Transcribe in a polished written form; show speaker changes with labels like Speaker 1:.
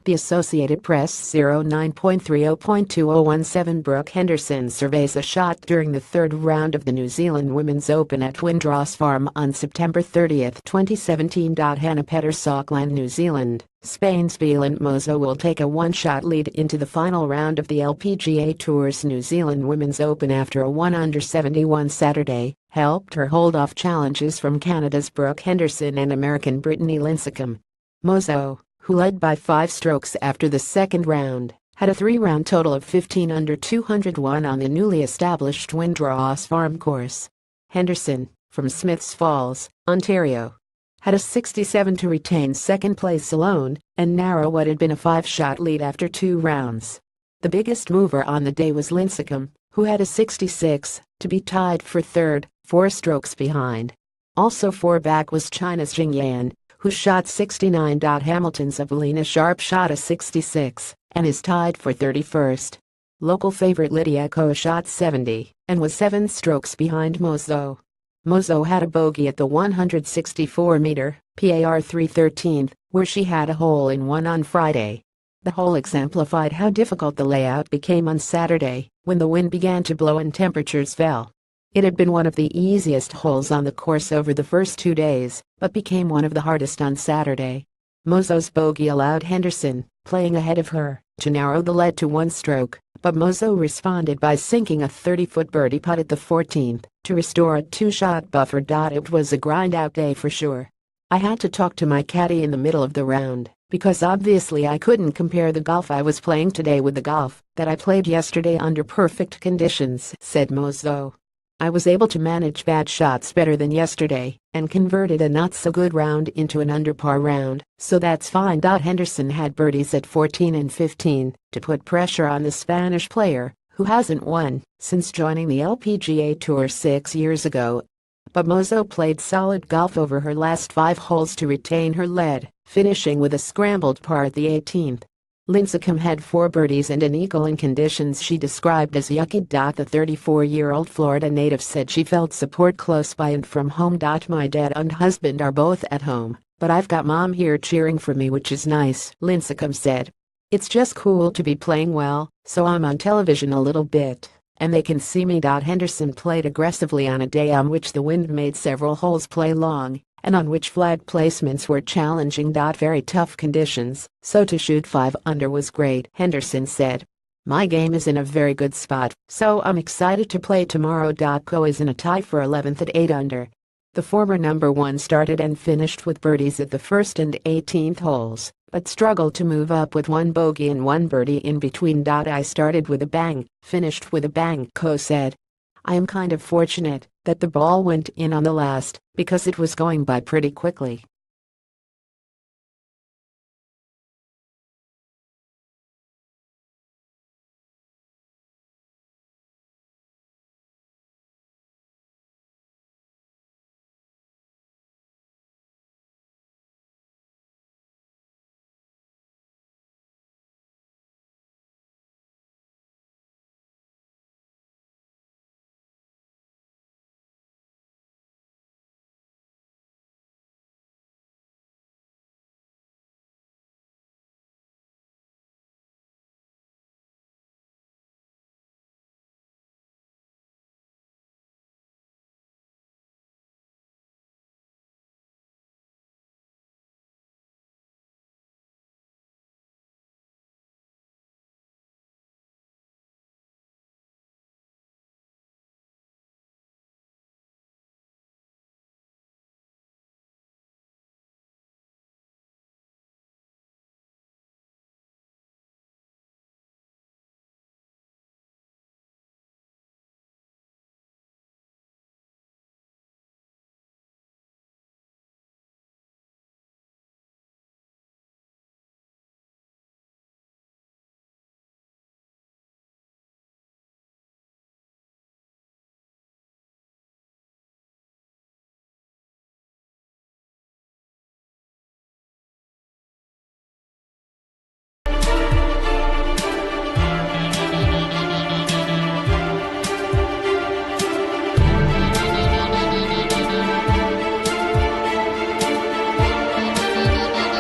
Speaker 1: The Associated Press 09.30.2017 Brooke Henderson surveys a shot during the third round of the New Zealand Women's Open at Windross Farm on September 30, 2017. Hannah Petters, Auckland, New Zealand. Spain's Belinda Mozo will take a one-shot lead into the final round of the LPGA Tour's New Zealand Women's Open after a 1-under-71 Saturday helped her hold off challenges from Canada's Brooke Henderson and American Brittany Lincecum. Mozo, who led by 5 strokes after the second round, had a 3-round total of 15 under 201 on the newly established Windross Farm course. Henderson, from Smiths Falls, Ontario, had a 67 to retain second place alone and narrow what had been a 5-shot lead after 2 rounds. The biggest mover on the day was Lincecum, who had a 66 to be tied for third, 4 strokes behind. Also 4 back was China's Jing Yan, who shot 69. Hamilton's Evelina Sharp shot a 66 and is tied for 31st. Local favorite Lydia Ko shot 70 and was 7 strokes behind Mozo. Mozo had a bogey at the 164-meter par 313, where she had a hole-in-one on Friday. The hole exemplified how difficult the layout became on Saturday when the wind began to blow and temperatures fell. It had been one of the easiest holes on the course over the first 2 days, but became one of the hardest on Saturday. Mozo's bogey allowed Henderson, playing ahead of her, to narrow the lead to 1 stroke, but Mozo responded by sinking a 30-foot birdie putt at the 14th to restore a 2-shot buffer. It was a grind-out day for sure. I had to talk to my caddy in the middle of the round, because obviously I couldn't compare the golf I was playing today with the golf that I played yesterday under perfect conditions, said Mozo. I was able to manage bad shots better than yesterday and converted a not-so-good round into an under-par round, so that's fine. Henderson had birdies at 14 and 15 to put pressure on the Spanish player, who hasn't won since joining the LPGA Tour 6 years ago. But Mozo played solid golf over her last 5 holes to retain her lead, finishing with a scrambled par at the 18th. Lincecum had 4 birdies and an eagle in conditions she described as yucky. The 34-year-old Florida native said she felt support close by and from home. My dad and husband are both at home, but I've got mom here cheering for me, which is nice, Lincecum said. It's just cool to be playing well, so I'm on television a little bit, and they can see me. Henderson played aggressively on a day on which the wind made several holes play long, and on which flag placements were challenging. Very tough conditions, so to shoot 5 under was great, Henderson said. My game is in a very good spot, so I'm excited to play tomorrow. Ko is in a tie for 11th at 8 under. The former number 1 started and finished with birdies at the 1st and 18th holes, but struggled to move up with 1 bogey and 1 birdie in between. I started with a bang, finished with a bang, Ko said. I am kind of fortunate that the ball went in on the last, because it was going by pretty quickly.